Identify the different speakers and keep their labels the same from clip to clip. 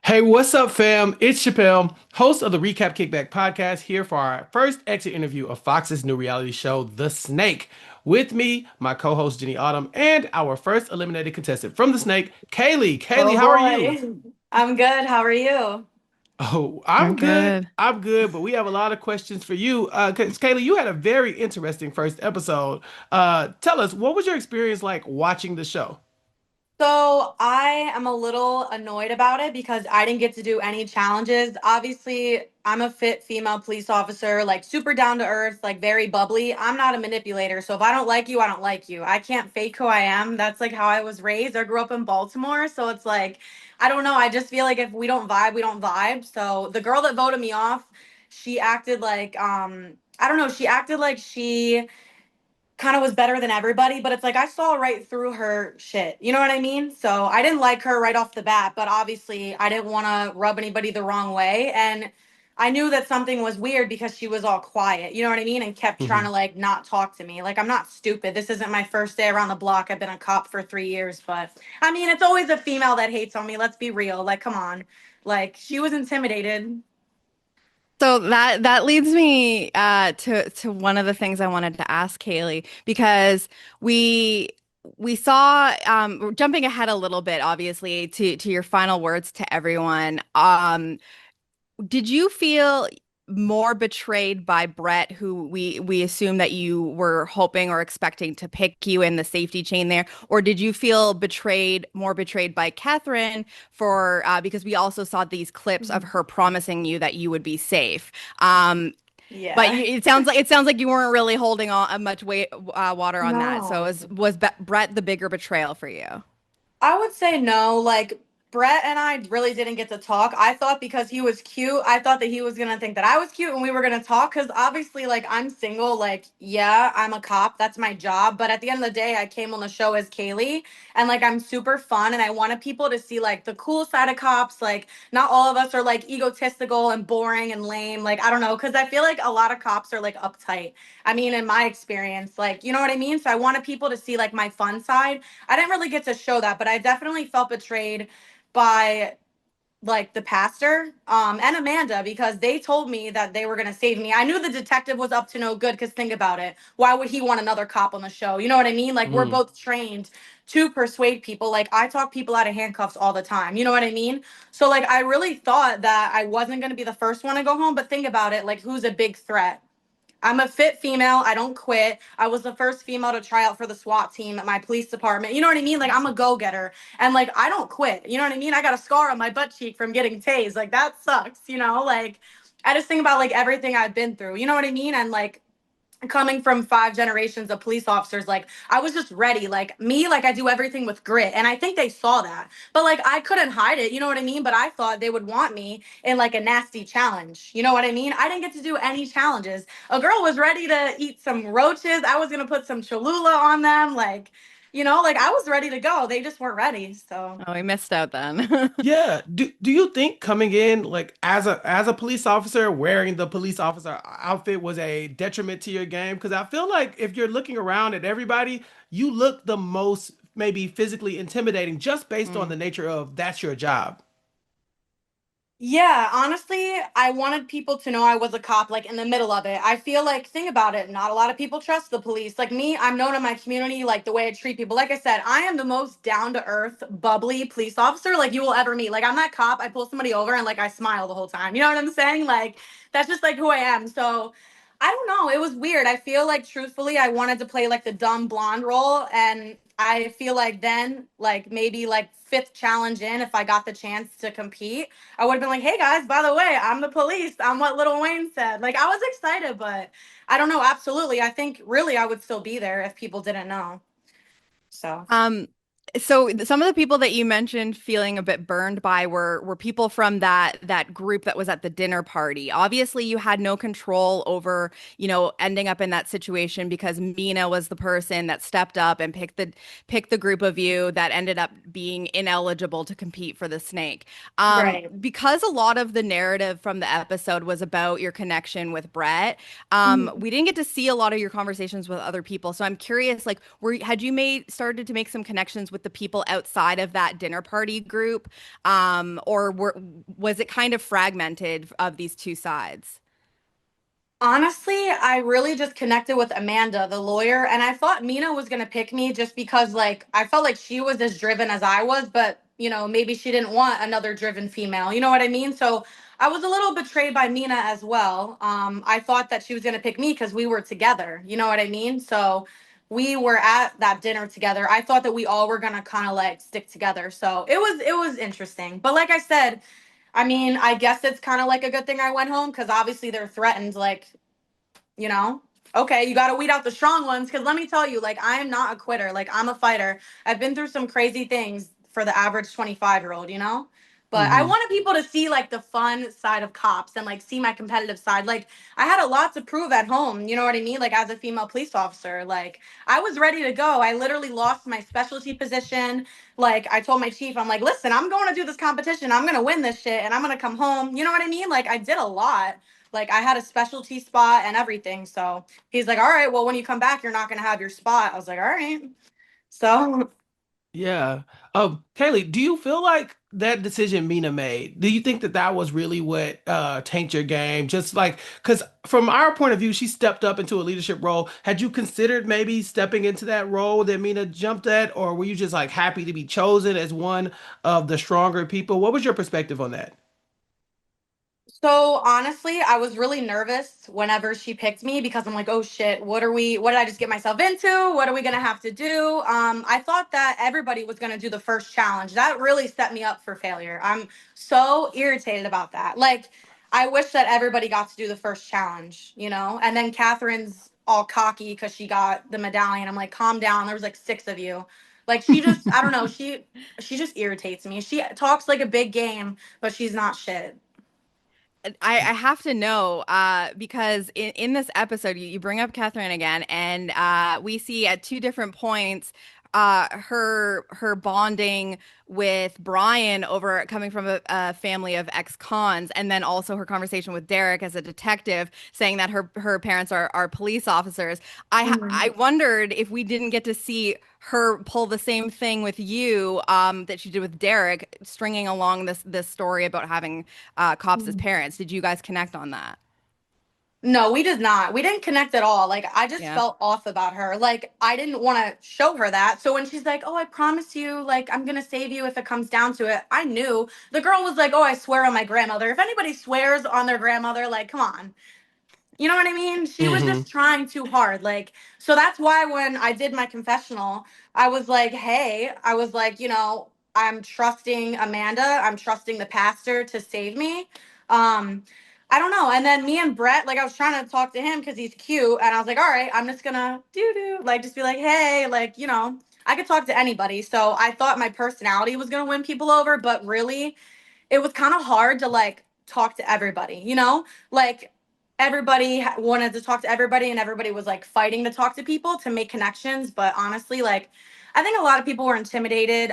Speaker 1: Hey, what's up, fam? It's Chappell, host of the Recap Kickback podcast, here for our first exit interview of Fox's new reality show, The Snake. With me, my co-host Jenny Autumn, and our first eliminated contestant from The Snake, Kaylee. Kaylee,
Speaker 2: Oh
Speaker 1: how are you?
Speaker 2: boy. I'm good. How are you?
Speaker 1: Oh,
Speaker 3: I'm
Speaker 1: I'm good.
Speaker 3: good.
Speaker 1: I'm good, but we have a lot of questions for you. 'Cause Kaylee, you had a very interesting first episode. Tell us, what was your experience like watching the show?
Speaker 2: So I am a little annoyed about it because I didn't get to do any challenges. Obviously, I'm a fit female police officer, like super down to earth, like very bubbly. I'm not a manipulator. So if I don't like you, I don't like you. I can't fake who I am. That's like how I was raised. I grew up in Baltimore. So it's like, I don't know. I just feel like if we don't vibe, we don't vibe. So the girl that voted me off, she acted like, I don't know, she acted like she kind of was better than everybody, but it's like I saw right through her shit. You know what I mean? So I didn't like her right off the bat, but obviously I didn't want to rub anybody the wrong way. And I knew that something was weird because she was all quiet, you know what I mean? And kept trying to like not talk to me. Like, I'm not stupid. This isn't my first day around the block. I've been a cop for 3 years, but I mean, it's always a female that hates on me. Let's be real. Like, come on. Like, she was intimidated.
Speaker 3: So that leads me to one of the things I wanted to ask Kaylee because we we saw we're jumping ahead a little bit, obviously, to your final words to everyone. Did you feel more betrayed by Brett, who we assume that you were hoping or expecting to pick you in the safety chain there, or did you feel more betrayed by Catherine for because we also saw these clips of her promising you that you would be safe. But
Speaker 2: Yeah.
Speaker 3: it sounds like you weren't really holding on much weight water on that. So
Speaker 2: No.
Speaker 3: was Brett the bigger betrayal for you?
Speaker 2: I would say no. Like, Brett and I really didn't get to talk. I thought because he was cute, I thought that he was gonna think that I was cute and we were gonna talk. Cause obviously, like, I'm single. Like, yeah, I'm a cop. That's my job. But at the end of the day, I came on the show as Kaylee, and like, I'm super fun, and I wanted people to see like the cool side of cops. Like, not all of us are like egotistical and boring and lame. Like, I don't know, cause I feel like a lot of cops are like uptight. I mean, in my experience, like, you know what I mean. So I wanted people to see like my fun side. I didn't really get to show that, but I definitely felt betrayed by like the pastor and Amanda because they told me that they were going to save me. I knew the detective was up to no good because think about it. Why would he want another cop on the show? You know what I mean? Like, we're
Speaker 1: Hmm.
Speaker 2: both trained to persuade people. Like, I talk people out of handcuffs all the time. You know what I mean? So like, I really thought that I wasn't going to be the first one to go home, but think about it, like, who's a big threat? I'm a fit female. I don't quit. I was the first female to try out for the SWAT team at my police department. You know what I mean? Like, I'm a go-getter. And like, I don't quit. You know what I mean? I got a scar on my butt cheek from getting tased. Like, that sucks, you know? Like, I just think about like everything I've been through. You know what I mean? And like, coming from 5 generations of police officers, like, I was just ready. Like me, like, I do everything with grit, and I think they saw that. But like, I couldn't hide it, you know what I mean? But I thought they would want me in like a nasty challenge, you know what I mean? I didn't get to do any challenges. A girl was ready to eat some roaches. I was gonna put some Cholula on them, like, you know, like, I was ready to go. They just weren't ready. So
Speaker 3: Oh, we missed out then.
Speaker 1: Yeah. Do you think coming in like as a police officer wearing the police officer outfit was a detriment to your game? Because I feel like if you're looking around at everybody, you look the most maybe physically intimidating just based on the
Speaker 3: Mm.
Speaker 1: nature of that's your job.
Speaker 2: yeah, honestly, I wanted people to know I was a cop, like in the middle of it. I feel like, think about it, not a lot of people trust the police. Like me, I'm known in my community, like the way I treat people. Like I said, I am the most down to earth, bubbly police officer like you will ever meet. Like, I'm that cop, I pull somebody over and like I smile the whole time. You know what I'm saying? Like, that's just like who I am. So I don't know. It was weird. I feel like truthfully, I wanted to play like the dumb blonde role. And I feel like then, like maybe like fifth challenge in, if I got the chance to compete, I would have been like, hey guys, by the way, I'm the police. I'm what Lil Wayne said. Like, I was excited, but I don't know. Absolutely. I think really I would still be there if people didn't know. So,
Speaker 3: Um, some of the people that you mentioned feeling a bit burned by were people from that group that was at the dinner party. Obviously, you had no control over, ending up in that situation because Mina was the person that stepped up and picked the group of you that ended up being ineligible to compete for the snake.
Speaker 2: right.
Speaker 3: Because a lot of the narrative from the episode was about your connection with Brett,
Speaker 2: Mhm.
Speaker 3: we didn't get to see a lot of your conversations with other people. So I'm curious, like, had you made started to make some connections with the people outside of that dinner party group? Or was it kind of fragmented of these two sides?
Speaker 2: Honestly, I really just connected with Amanda, the lawyer, and I thought Mina was gonna pick me just because like I felt like she was as driven as I was, but maybe she didn't want another driven female. You know what I mean? So I was a little betrayed by Mina as well. I thought that she was gonna pick me because we were together. You know what I mean? So we were at that dinner together. I thought that we all were gonna kind of like stick together. So it was interesting. But like I said, I mean, I guess it's kind of like a good thing I went home because obviously they're threatened. Like, you know, okay, you got to weed out the strong ones. Because let me tell you, like, I am not a quitter. Like, I'm a fighter. I've been through some crazy things for the average 25-year-old. But I
Speaker 1: Hmm.
Speaker 2: wanted people to see like the fun side of cops and like see my competitive side. Like, I had a lot to prove at home. You know what I mean? Like, as a female police officer, like, I was ready to go. I literally lost my specialty position. Like, I told my chief, I'm like, listen, I'm going to do this competition. I'm going to win this shit and I'm going to come home. You know what I mean? Like, I did a lot. Like, I had a specialty spot and everything. So he's like, all right, well, when you come back, you're not going to have your spot. I was like, all right. So
Speaker 1: Yeah. Kaylee, do you feel like that decision Mina made? Do you think that that was really what tanked your game? Just like, because from our point of view, she stepped up into a leadership role. Had you considered maybe stepping into that role that Mina jumped at, or were you just like happy to be chosen as one of the stronger people? What was your perspective on that?
Speaker 2: So honestly, I was really nervous whenever she picked me because I'm like, oh shit, what did I just get myself into? What are we gonna have to do? I thought that everybody was gonna do the first challenge. That really set me up for failure. I'm so irritated about that. Like, I wish that everybody got to do the first challenge. And then Catherine's all cocky because she got the medallion. I'm like, calm down. There was like six of you. Like she just, I don't know, she just irritates me. She talks like a big game, but she's not shit.
Speaker 3: I have to know because in this episode, you bring up Catherine again, and we see at two different points her bonding with Brian over coming from a family of ex-cons, and then also her conversation with Derek as a detective, saying that her parents are police officers. I wondered if we didn't get to see her pull the same thing with you that she did with Derek, stringing along this story about having cops as
Speaker 2: Mhm.
Speaker 3: parents. Did you guys connect on that?
Speaker 2: No, we did not. We didn't connect at all. Like, I just
Speaker 3: Yeah.
Speaker 2: felt off about her. Like, I didn't want to show her that. So when she's like, "Oh, I promise you, like, I'm gonna save you if it comes down to it," I knew. The girl was like, "Oh, I swear on my grandmother." If anybody swears on their grandmother, like, come on. You know what I mean? She was
Speaker 1: Hmm.
Speaker 2: just trying too hard. Like, so that's why when I did my confessional, I was like, hey, I was like, I'm trusting Amanda. I'm trusting the pastor to save me. Um, I don't know. And then me and Brett, like I was trying to talk to him because he's cute. And I was like, all right, I'm just gonna like just be like, hey, like, I could talk to anybody. So I thought my personality was gonna win people over, but really it was kind of hard to like talk to everybody. Like everybody wanted to talk to everybody and everybody was like fighting to talk to people to make connections, but honestly, like I think a lot of people were intimidated.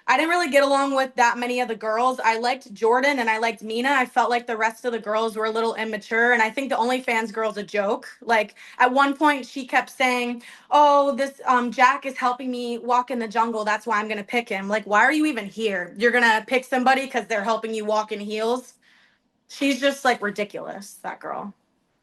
Speaker 2: I didn't really get along with that many of the girls. I liked Jordan and I liked Mina. I felt like the rest of the girls were a little immature, and I think the OnlyFans girl's a joke. Like at one point she kept saying, "Oh, this Jack is helping me walk in the jungle. That's why I'm gonna pick him." Like, why are you even here? You're gonna pick somebody because they're helping you walk in heels? She's just like ridiculous, that girl.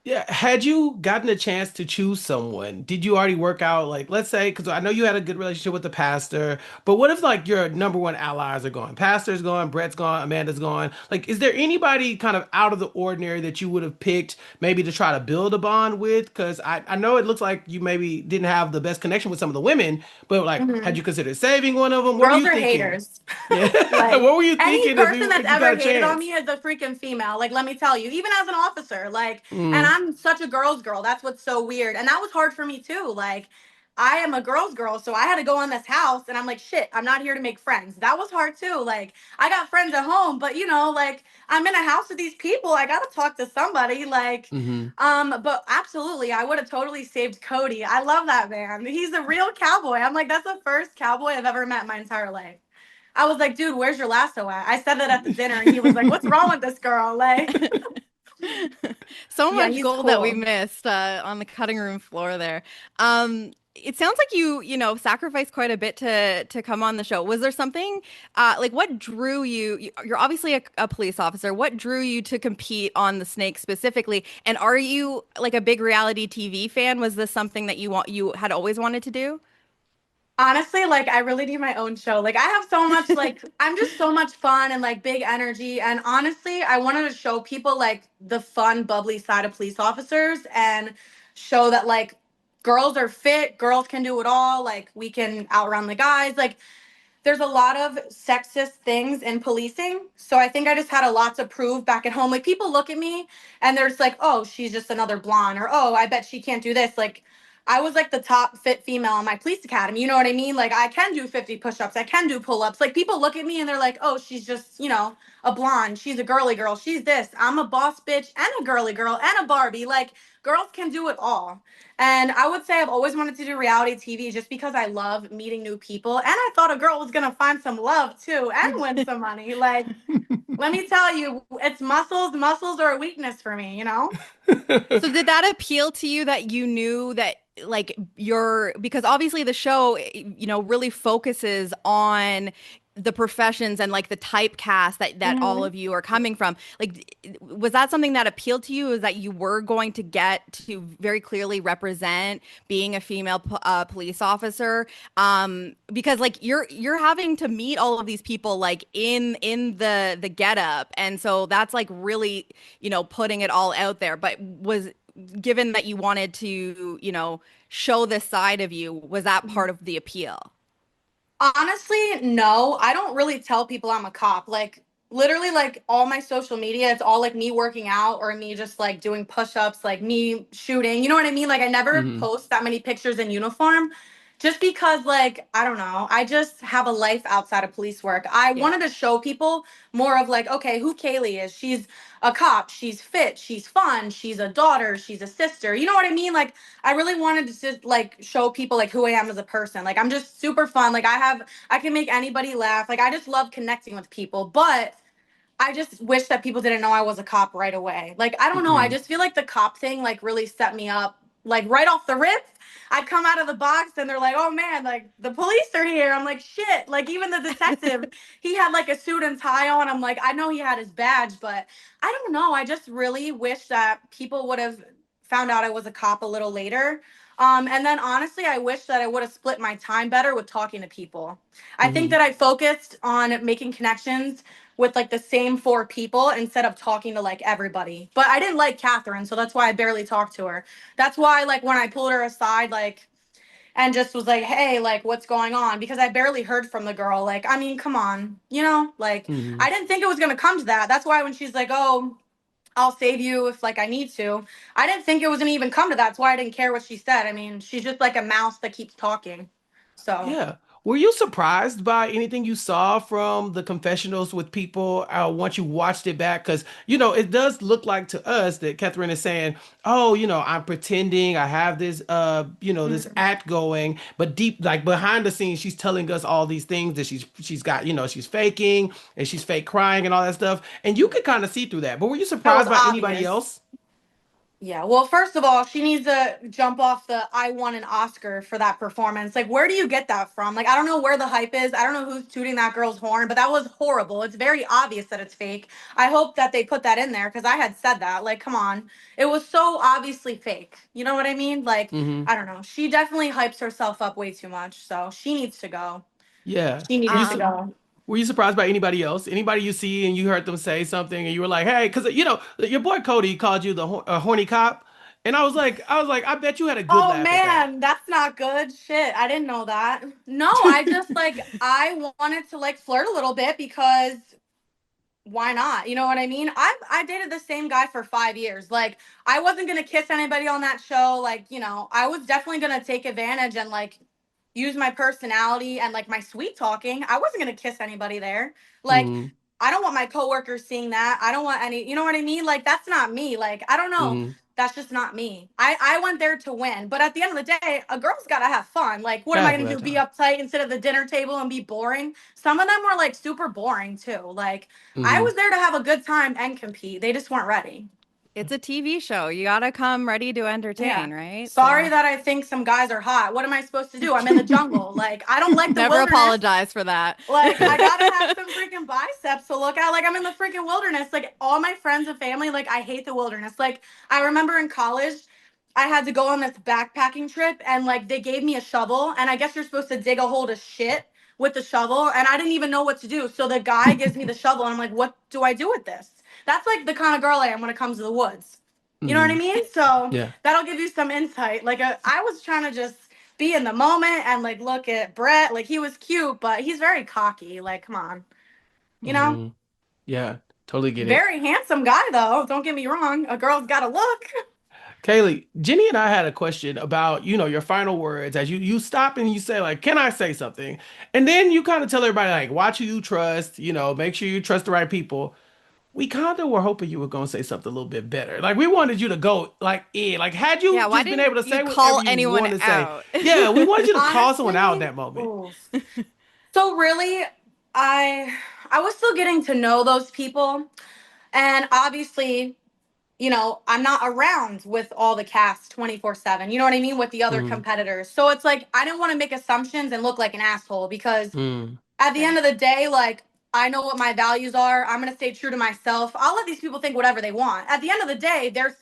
Speaker 1: Yeah, had you gotten a chance to choose someone, did you already work out, like, let's say, because I know you had a good relationship with the pastor, but what if, like, your number one allies are gone? Pastor's gone, Brett's gone, Amanda's gone. Like, is there anybody kind of out of the ordinary that you would have picked maybe to try to build a bond with? Because I know it looks like you maybe didn't have the best connection with some of the women, but, like, had
Speaker 2: Mhm.
Speaker 1: you considered saving one of them? What were
Speaker 2: Girls
Speaker 1: you
Speaker 2: are
Speaker 1: thinking?
Speaker 2: haters.
Speaker 1: Yeah,
Speaker 2: Like
Speaker 1: what were you
Speaker 2: any
Speaker 1: thinking if
Speaker 2: person
Speaker 1: you
Speaker 2: that's
Speaker 1: if you got
Speaker 2: ever
Speaker 1: a
Speaker 2: hated on
Speaker 1: chance?
Speaker 2: me is a freaking female. Like, let me tell you, even as an officer, like, and
Speaker 1: Mm,
Speaker 2: I'm such a girl's girl. That's what's so weird. And that was hard for me too. Like, I am a girl's girl, so I had to go in this house and I'm like, shit, I'm not here to make friends. That was hard too. Like, I got friends at home, but like I'm in a house with these people. I gotta talk to somebody. Like,
Speaker 1: hmm.
Speaker 2: but absolutely, I would have totally saved Cody. I love that man. He's a real cowboy. I'm like, that's the first cowboy I've ever met in my entire life. I was like, dude, where's your lasso at? I said that at the dinner, and he was like, what's wrong with this girl? Like,
Speaker 3: So
Speaker 2: yeah,
Speaker 3: much
Speaker 2: he's
Speaker 3: gold that we
Speaker 2: cool.
Speaker 3: missed on the cutting room floor there. Um, it sounds like you sacrificed quite a bit to come on the show. Was there something like what drew you? You're obviously a police officer. What drew you to compete on the snake specifically? And are you like a big reality TV fan? Was this something that you had always wanted to do?
Speaker 2: Honestly, like I really need my own show. Like I have so much like I'm just so much fun and like big energy. And honestly, I wanted to show people like the fun, bubbly side of police officers and show that like girls are fit, girls can do it all, like we can outrun the guys. Like there's a lot of sexist things in policing. So I think I just had a lot to prove back at home. Like people look at me and they're just like, oh, she's just another blonde, or oh, I bet she can't do this. Like I was like the top fit female in my police academy. You know what I mean? Like I can do 50 push-ups, I can do pull-ups. Like people look at me and they're like, oh, she's just, a blonde. She's a girly girl. She's this. I'm a boss bitch and a girly girl and a Barbie. Like girls can do it all. And I would say I've always wanted to do reality TV just because I love meeting new people. And I thought a girl was going to find some love too and win some money. Like, let me tell you, it's muscles. Muscles are a weakness for me, you know?
Speaker 3: So did that appeal to you that you knew that like your because obviously the show really focuses on the professions and like the typecast that all
Speaker 2: Hmm.
Speaker 3: of you are coming from. Like was that something that appealed to you is that you were going to get to very clearly represent being a female police officer because like you're having to meet all of these people like in the getup and so that's like really putting it all out there. But was given that you wanted to, show this side of you, was that part of the appeal?
Speaker 2: Honestly, no. I don't really tell people I'm a cop. Like literally like all my social media, it's all like me working out or me just like doing push-ups, like me shooting. You know what I mean? Like I never
Speaker 1: Hmm.
Speaker 2: post that many pictures in uniform just because like I don't know. I just have a life outside of police work. I
Speaker 3: Yeah.
Speaker 2: wanted to show people more of like, okay, who Kaylee is. She's a cop, she's fit, she's fun, she's a daughter, she's a sister. You know what I mean? Like I really wanted to just like show people like who I am as a person. Like I'm just super fun. Like I can make anybody laugh. Like I just love connecting with people. But I just wish that people didn't know I was a cop right away. Like, I don't know. I
Speaker 1: Hmm.
Speaker 2: just feel like the cop thing, like, really set me up. Like, right off the rip, I'd come out of the box and they're like, oh man, like, the police are here. I'm like, shit. Like, even the detective, he had like a suit and tie on. I'm like, I know he had his badge, but I don't know. I just really wish that people would have found out I was a cop a little later. And then honestly, I wish that I would have split my time better with talking to people. I think
Speaker 1: Hmm.
Speaker 2: that I focused on making connections with like the same four people instead of talking to like everybody. But I didn't like Catherine, so that's why I barely talked to her. That's why like when I pulled her aside, like and just was like, hey, like what's going on? Because I barely heard from the girl. Like, I mean, come on, like
Speaker 1: Hmm.
Speaker 2: I didn't think it was gonna come to that. That's why when she's like, oh, I'll save you if like I need to. I didn't think it was gonna even come to that. That's why I didn't care what she said. I mean, she's just like a mouse that keeps talking. So
Speaker 1: Yeah. Were you surprised by anything you saw from the confessionals with people once you watched it back? Because, it does look like to us that Catherine is saying, oh, I'm pretending I have this, this
Speaker 2: mhm.
Speaker 1: act going, but deep, like behind the scenes, she's telling us all these things that she's got, she's faking and she's fake crying and all that stuff. And you could kind of see through that. But were you
Speaker 2: That was
Speaker 1: surprised by anybody
Speaker 2: obvious.
Speaker 1: else?
Speaker 2: Yeah, well, first of all, she needs to jump off the I won an Oscar for that performance. Like, where do you get that from? Like, I don't know where the hype is. I don't know who's tooting that girl's horn, but that was horrible. It's very obvious that it's fake. I hope that they put that in there because I had said that. Like, come on. It was so obviously fake. You know what I mean? Like,
Speaker 1: Hmm.
Speaker 2: I don't know. She definitely hypes herself up way too much. So she needs to go.
Speaker 1: Yeah.
Speaker 2: She
Speaker 1: Were you
Speaker 2: needed to
Speaker 1: su-
Speaker 2: go.
Speaker 1: Were you surprised by anybody else? Anybody you see and you heard them say something and you were like, "Hey," because your boy Cody called you the horny cop, and I was like, I bet you had a good
Speaker 2: Oh
Speaker 1: laugh at that.
Speaker 2: man, that's not good. Shit, I didn't know that. No, I just like I wanted to like flirt a little bit because why not? You know what I mean? I dated the same guy for 5 years. Like I wasn't gonna kiss anybody on that show. Like I was definitely gonna take advantage and like use my personality and like my sweet talking. I wasn't gonna kiss anybody there. Like
Speaker 1: Hmm.
Speaker 2: I don't want my coworkers seeing that. I don't want any. You know what I mean? Like that's not me. Like I don't know.
Speaker 1: Hmm.
Speaker 2: That's just not me. I went there to win. But at the end of the day, a girl's gotta have fun. Like what am
Speaker 1: Gotta
Speaker 2: I
Speaker 1: have a
Speaker 2: gonna
Speaker 1: good
Speaker 2: do? Be
Speaker 1: time.
Speaker 2: uptight instead of the dinner table and be boring? Some of them were like super boring too. Like I
Speaker 1: Hmm.
Speaker 2: was there to have a good time and compete. They just weren't ready.
Speaker 3: it's a TV show. You gotta come ready to
Speaker 2: Yeah.
Speaker 3: entertain, right?
Speaker 2: Sorry
Speaker 3: So
Speaker 2: that I think some guys are hot. What am I supposed to do? I'm in the jungle. Like, I don't like the
Speaker 3: never
Speaker 2: wilderness.
Speaker 3: apologize for that.
Speaker 2: Like, I gotta have some freaking biceps to look at. Like, I'm in the freaking wilderness. Like, all my friends and family, like, I hate the wilderness. Like, I remember in college, I had to go on this backpacking trip, and like, they gave me a shovel, and I guess you're supposed to dig a hole to shit with the shovel, and I didn't even know what to do. So the guy gives me the shovel, and I'm like, what do I do with this? That's like the kind of girl I am when it comes to the woods. You know what I
Speaker 1: Hmm.
Speaker 2: mean? So
Speaker 1: Yeah.
Speaker 2: that'll give you some insight. Like, I was trying to just be in the moment and like look at Brett. Like, he was cute, but he's very cocky. Like, come on, you know.
Speaker 1: Hmm. Yeah. Totally get it.
Speaker 2: Very handsome guy though. Don't get me wrong. A girl's got to look.
Speaker 1: Kaylee, Jenny and I had a question about, your final words as you stop and you say like, "Can I say something?" And then you kind of tell everybody like, "Watch who you trust, make sure you trust the right people." We kind of were hoping you were going to say something a little bit better. Like we wanted you to go like in. Like had you
Speaker 3: Yeah, why
Speaker 1: just been
Speaker 3: didn't
Speaker 1: able to
Speaker 3: you
Speaker 1: say whatever
Speaker 3: call
Speaker 1: you
Speaker 3: anyone
Speaker 1: want to say.
Speaker 3: out?
Speaker 1: Yeah, we wanted you to call someone out in
Speaker 2: Honestly,
Speaker 1: that moment.
Speaker 2: oof. So really, I I was still getting to know those people, and obviously, I'm not around with all the cast 24/7. You know what I mean? With the other
Speaker 1: Mm,
Speaker 2: competitors. So it's like I didn't want to make assumptions and look like an asshole because
Speaker 1: mm,
Speaker 2: at the end
Speaker 3: Fair.
Speaker 2: of the day, like, I know what my values are. I'm going to stay true to myself. I'll let these people think whatever they want. At the end of the day, they're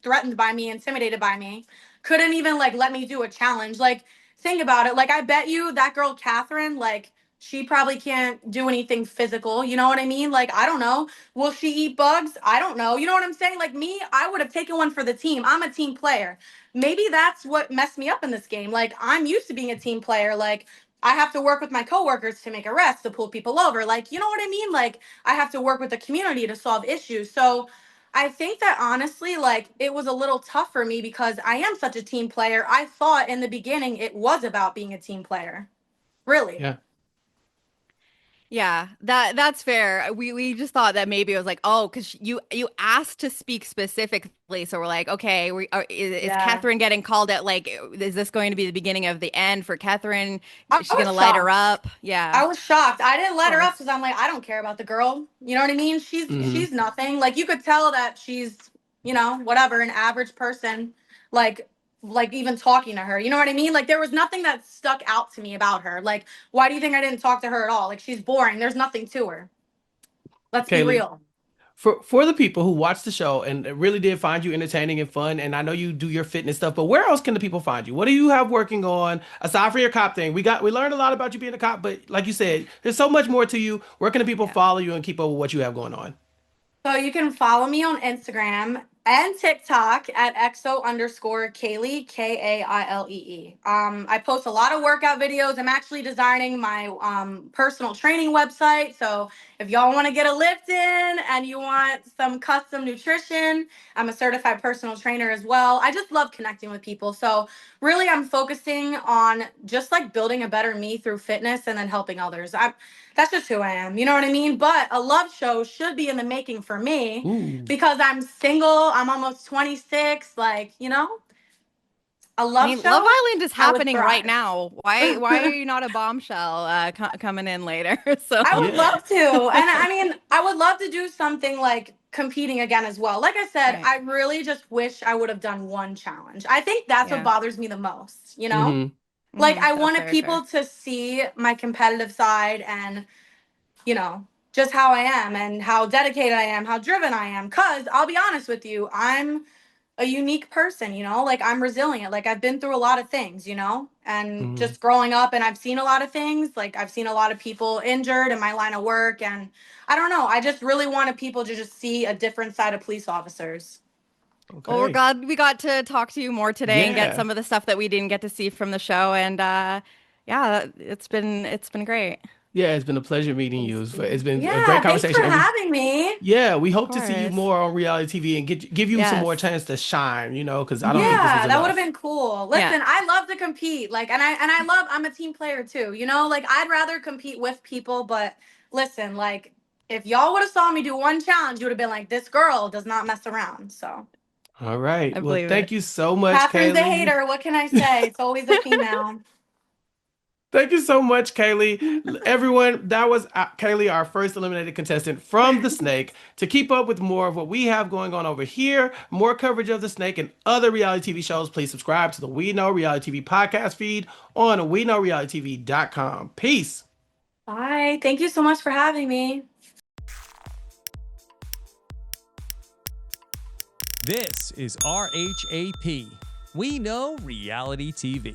Speaker 2: threatened by me, intimidated by me. Couldn't even like let me do a challenge. Like, think about it. Like, I bet you that girl Catherine, like, she probably can't do anything physical. You know what I mean? Like, I don't know. Will she eat bugs? I don't know. You know what I'm saying? Like, me, I would have taken one for the team. I'm a team player. Maybe that's what messed me up in this game. Like, I'm used to being a team player. Like, I have to work with my coworkers to make arrests, to pull people over. Like, you know what I mean? Like, I have to work with the community to solve issues. So I think that honestly, like, it was a little tough for me because I am such a team player. I thought in the beginning it was about being a team player. Really.
Speaker 1: yeah.
Speaker 3: Yeah, that's fair. We just thought that maybe it was like, oh, because you asked to speak specifically, so we're like, okay, is
Speaker 2: Yeah.
Speaker 3: Catherine getting called out? Like, is this going to be the beginning of the end for Catherine?
Speaker 2: I
Speaker 3: Is she
Speaker 2: was
Speaker 3: gonna light her
Speaker 2: shocked.
Speaker 3: up? Yeah,
Speaker 2: I was shocked. I didn't
Speaker 3: of
Speaker 2: let her up
Speaker 3: course.
Speaker 2: because I'm like, I don't care about the girl. You know what I mean?
Speaker 1: Hmm.
Speaker 2: She's nothing. Like, you could tell that she's, whatever, an average person. Like like even talking to her. You know what I mean? Like, there was nothing that stuck out to me about her. Like, why do you think I didn't talk to her at all? Like, she's boring. There's nothing to her. Let's be
Speaker 1: Kaylee,
Speaker 2: real.
Speaker 1: for the people who watched the show and it really did find you entertaining and fun, and I know you do your fitness stuff, but where else can the people find you? What do you have working on aside from your cop thing? We learned a lot about you being a cop, but like you said, there's so much more to you. Where can the people
Speaker 3: Yeah.
Speaker 1: follow you and keep up with what you have going on?
Speaker 2: So you can follow me on Instagram and TikTok at exo_Kaylee, Kailee. I post a lot of workout videos. I'm actually designing my personal training website. So if y'all want to get a lift in and you want some custom nutrition, I'm a certified personal trainer as well. I just love connecting with people. So really, I'm focusing on just like building a better me through fitness and then helping others. That's just who I am. You know what I mean? But a love show should be in the making for me
Speaker 1: Ooh.
Speaker 2: because I'm single. I'm almost 26. Like, a
Speaker 3: I
Speaker 2: love
Speaker 3: mean, Love
Speaker 2: show,
Speaker 3: Island is
Speaker 2: I would
Speaker 3: happening right
Speaker 2: thrive.
Speaker 3: now. Why are you not a bombshell co coming in later? So
Speaker 2: I would
Speaker 1: Yeah.
Speaker 2: love to. And I mean, I would love to do something like competing again as well. Like I said,
Speaker 3: right.
Speaker 2: I really just wish I would have done one challenge. I think that's what
Speaker 3: Yeah.
Speaker 2: bothers me the most.
Speaker 1: Hmm.
Speaker 2: Like, I
Speaker 3: That's
Speaker 2: wanted
Speaker 3: very fair.
Speaker 2: people to see my competitive side and you know, just how I am and how dedicated I am, how driven I am. Cause I'll be honest with you, I'm a unique person, like, I'm resilient. Like, I've been through a lot of things, and
Speaker 1: Hmm.
Speaker 2: just growing up, and I've seen a lot of things. Like, I've seen a lot of people injured in my line of work. And I don't know. I just really wanted people to just see a different side of police officers.
Speaker 3: Well, we're
Speaker 1: Okay.
Speaker 3: glad we got to talk to you more today and get
Speaker 1: Yeah.
Speaker 3: some of the stuff that we didn't get to see from the show. And yeah, it's been great.
Speaker 1: Yeah, it's been a pleasure meeting you.
Speaker 2: Thanks,
Speaker 1: It's
Speaker 2: Steve.
Speaker 1: been a great
Speaker 2: Yeah. Thanks for
Speaker 1: conversation, and
Speaker 2: having me.
Speaker 1: we
Speaker 3: Of
Speaker 1: hope to see you
Speaker 3: course.
Speaker 1: more on reality TV and give you some more
Speaker 3: Yes.
Speaker 1: chance to shine. Because I don't think this
Speaker 2: Yeah,
Speaker 1: was
Speaker 2: that would have
Speaker 1: enough.
Speaker 2: been cool.
Speaker 3: Yeah.
Speaker 2: Listen, I love to compete. Like, I'm a team player too, Like, I'd rather compete with people, but listen, like, if y'all would have saw me do one challenge, you would have been like, this girl does not mess around. So
Speaker 1: All right.
Speaker 3: I
Speaker 1: Well,
Speaker 3: believe
Speaker 1: thank
Speaker 3: it.
Speaker 1: you so much,
Speaker 2: Catherine's a
Speaker 1: Kaylee.
Speaker 2: hater. What can I say? It's always a female.
Speaker 1: Thank you so much, Kaylee. Everyone, that was Kaylee, our first eliminated contestant from The Snake. To keep up with more of what we have going on over here, more coverage of The Snake and other reality TV shows, please subscribe to the We Know Reality TV podcast feed on WeKnowRealityTV.com. Peace.
Speaker 2: Bye. Thank you so much for having me.
Speaker 4: This is RHAP. We Know Reality TV.